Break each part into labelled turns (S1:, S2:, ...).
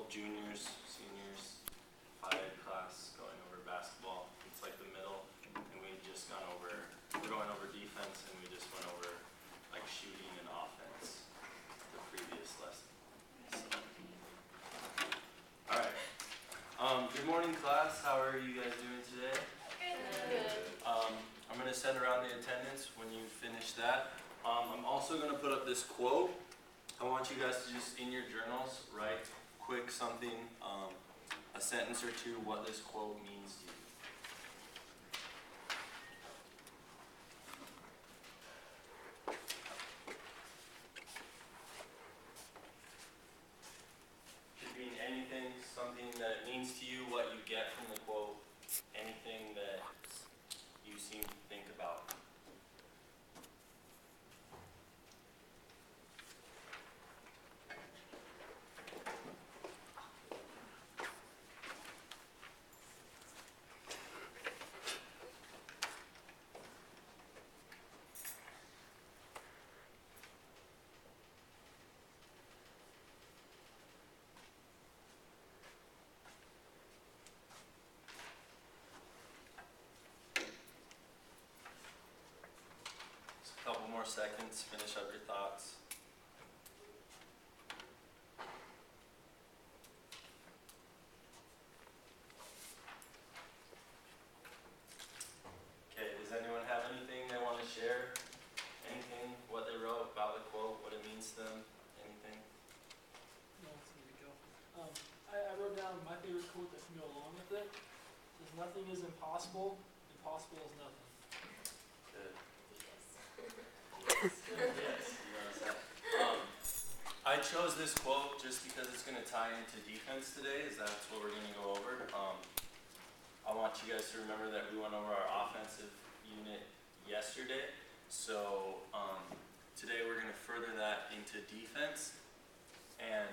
S1: typical juniors, seniors, Phi Ed class going over basketball. It's like the middle, and we're going over defense, and we just went over like shooting and offense the previous lesson. So, all right. Good morning, class. How are you guys doing today?
S2: Good.
S1: I'm going to send around the attendance when you finish that. I'm also going to put up this quote. I want you guys to just, in your journals, write quick something, a sentence or two, what this quote means to you. Could mean anything, something that it means to you, what you get from the quote, anything that you seem to think about. A couple more seconds, finish up your thoughts. Okay, does anyone have anything they want to share? Anything, what they wrote about the quote, what it means to them? Anything?
S3: No, it's gonna be Joe. I wrote down my favorite quote that can go along with it. Says nothing is impossible, impossible is nothing.
S1: Good.
S2: Yes.
S1: Good. Yes, you noticed that. I chose this quote just because it's going to tie into defense today, as that's what we're going to go over. I want you guys to remember that we went over our offensive unit yesterday. So today we're going to further that into defense. And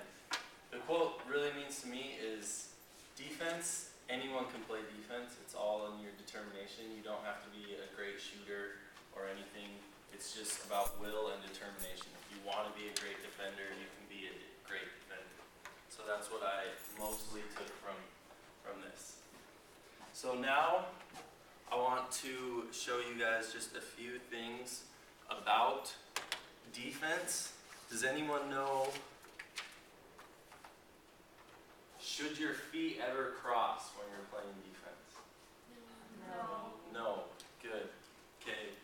S1: the quote really means to me is defense, anyone can play defense. It's all in your determination. You don't have to be a great shooter or anything. It's just about will and determination. If you want to be a great defender, you can be a great defender. So that's what I mostly took from this. So now I want to show you guys just a few things about defense. Does anyone know, should your feet ever cross when you're playing defense?
S2: No.
S1: No. Good. Okay.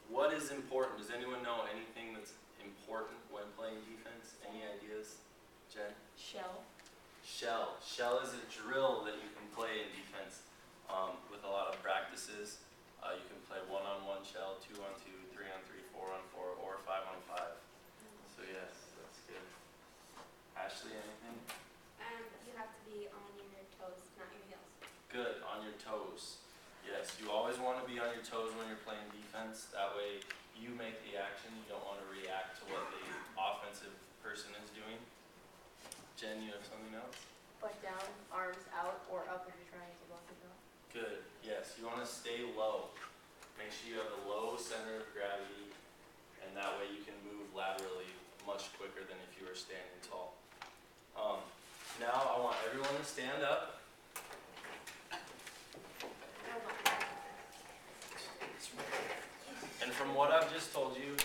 S1: What is important? Does anyone know anything that's important when playing defense? Any ideas? Jen?
S2: Shell.
S1: Shell. Shell is a drill that you can play in defense with a lot of practices. You can play 1-on-1 shell, 2-on-2, 3-on-3, 4-on-4, or 5-on-5. So yes, that's good. Ashley, anything?
S4: You have to be on your toes, not your heels.
S1: Good, on your toes. Yes, you always want to be on your toes when you're playing defense. That way you make the action. You don't want to react to what the offensive person is doing. Jen, you have something else?
S2: Butt down, arms out, or up if you're trying to block the shot.
S1: Good, yes. You want to stay low. Make sure you have a low center of gravity, and that way you can move laterally much quicker than if you were standing tall. Now I want everyone to stand up. And from what I've just told you,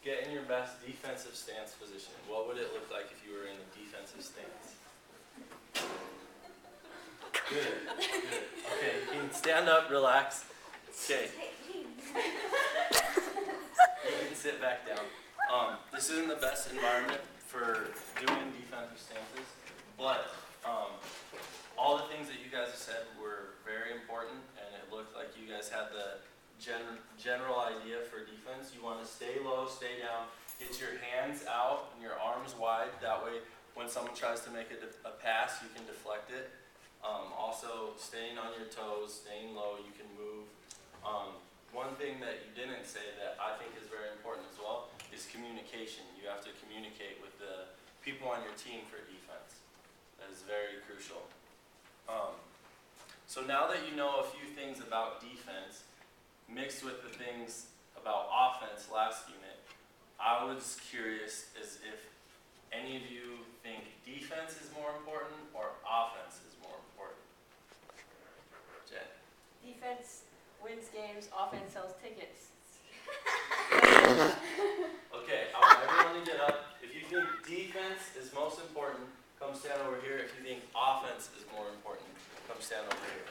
S1: get in your best defensive stance position. What would it look like if you were in a defensive stance? Good, good. Okay, you can stand up, relax. Okay. You can sit back down. This isn't the best environment for doing defensive stances, but all the things that you guys have said were very important, and it looked like you guys had the general idea for defense. You want to stay low, stay down, get your hands out and your arms wide. That way, when someone tries to make a pass, you can deflect it. Also, staying on your toes, staying low, you can move. One thing that you didn't say that I think is very important as well is communication. You have to communicate with the people on your team for defense. That is very crucial. So now that you know a few things about defense, mixed with the things about offense last unit, I was curious as if any of you think defense is more defense is most important, come stand over here. If you think offense is more important, come stand over here.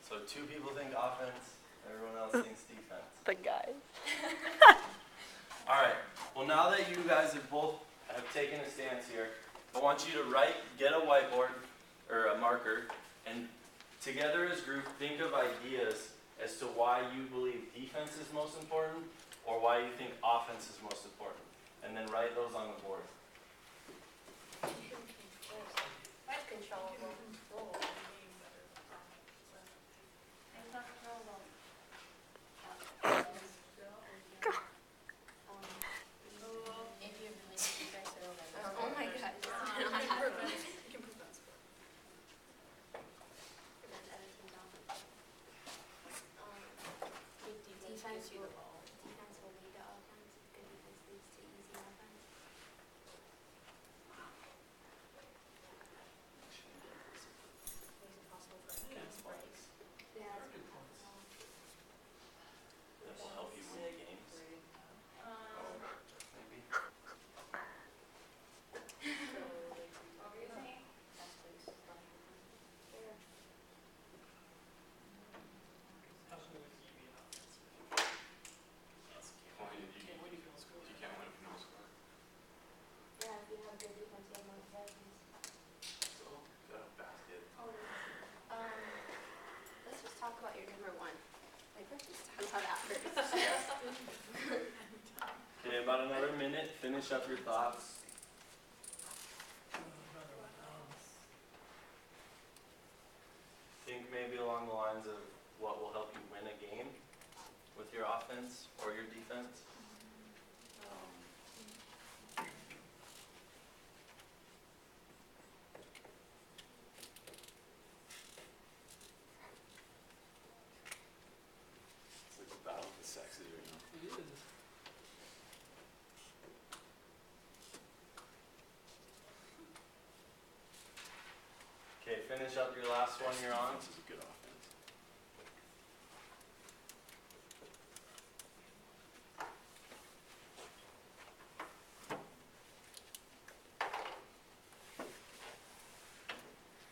S1: So 2 people think offense, everyone else thinks defense.
S2: The guys.
S1: All right. Well, now that you guys have taken a stance here, I want you to get a whiteboard or a marker, and together as a group, think of ideas as to why you believe defense is most important, or why you think offense is most important, and then write those on the board.
S2: That's controllable. It's not controllable. If you really think you guys are over.
S4: Oh my god. Defense will lead to offense. Good defense leads to easy offense. Yeah.
S1: That will help you win games. Maybe.
S3: How should we keep it offense?
S5: Well, you
S3: Can't win if you don't score.
S5: can't win if you don't score.
S4: Yeah, if you have good defense, you have more possessions.
S5: So, got a basket.
S4: Let's just talk about your number one. Like, let's just talk about that first.
S1: Okay, about another minute. Finish up your thoughts. Think maybe along the lines of what will help you win a game with your offense or your defense.
S5: It's like a battle of the sexes right now.
S3: It is.
S1: Okay, finish up your last one you're on.
S5: Defense is a good offense.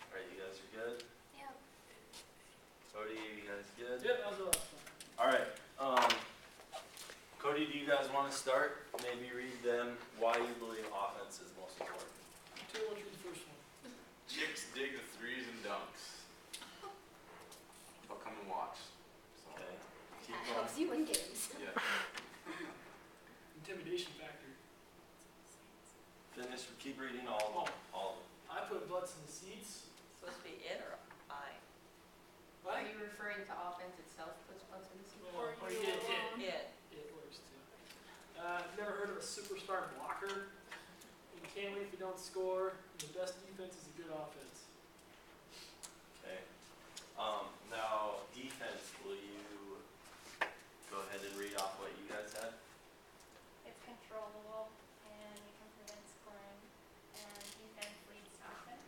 S1: Alright, you guys are good?
S4: Yep.
S1: Cody, you guys good?
S3: Yeah, that was the last one.
S1: Alright, Cody, do you guys want to start? Maybe read them why you believe offense is most important.
S3: Two, let's read the first one.
S5: Chicks dig the threes and dunks. They'll come and watch. So,
S1: Okay, keep
S4: That
S1: going.
S4: helps you win games.
S5: yeah.
S3: Intimidation factor.
S1: Finish, keep reading all of them. All of them.
S3: I put butts in the seats.
S6: Supposed to be it or I?
S3: What?
S2: Are you referring to offense itself, puts butts in the seat?
S3: Or you get it.
S6: It.
S3: It works too. Never heard of a superstar blocker. You can't win if you don't score. The best defense is a good offense.
S1: Okay. Now defense, will you go ahead and read off what you guys said?
S7: It's controllable and you can prevent scoring and defense leads to offense.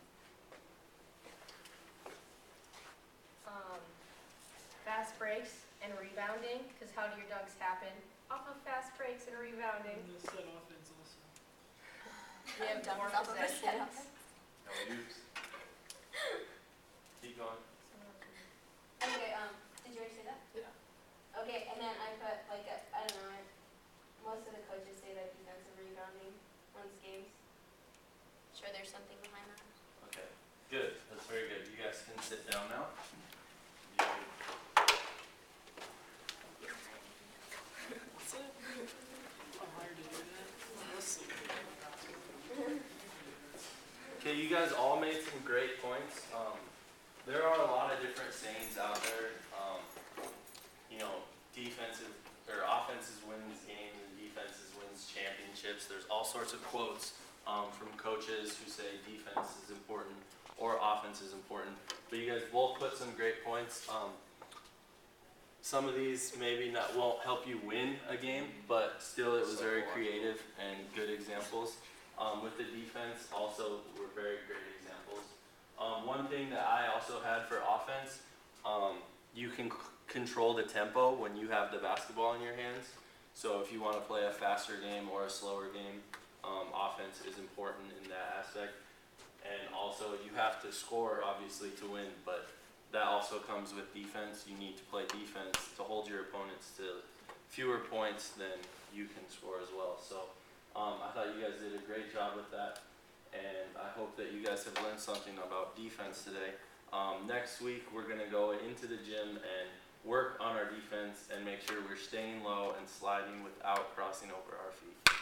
S2: Fast breaks and rebounding, because how do your dunks happen? Off of fast breaks and rebounding.
S3: And the set offense also.
S2: We have more
S4: Dunks off of a set
S2: possessions.
S1: No use. Keep going.
S4: Okay, did you already say that?
S3: Yeah.
S4: Okay, and then I put like I don't know, most of the coaches say that defensive rebounding wins games. Sure, there's something behind that.
S1: Okay. Good. That's very good. You guys can sit down now.
S3: What's it? I'm hired to do that. Let's see.
S1: Okay, you guys all made some great points. There are a lot of different sayings out there. Defensive or offenses wins games and defenses wins championships. There's all sorts of quotes from coaches who say defense is important or offense is important. But you guys both put some great points. Some of these maybe won't help you win a game, but still it was very creative and good examples. With the defense, also, were very great examples. One thing that I also had for offense, you can control the tempo when you have the basketball in your hands. So if you want to play a faster game or a slower game, offense is important in that aspect. And also, you have to score, obviously, to win, but that also comes with defense. You need to play defense to hold your opponents to fewer points than you can score as well. So I thought you guys did a great job with that, and I hope that you guys have learned something about defense today. Next week, we're going to go into the gym and work on our defense and make sure we're staying low and sliding without crossing over our feet.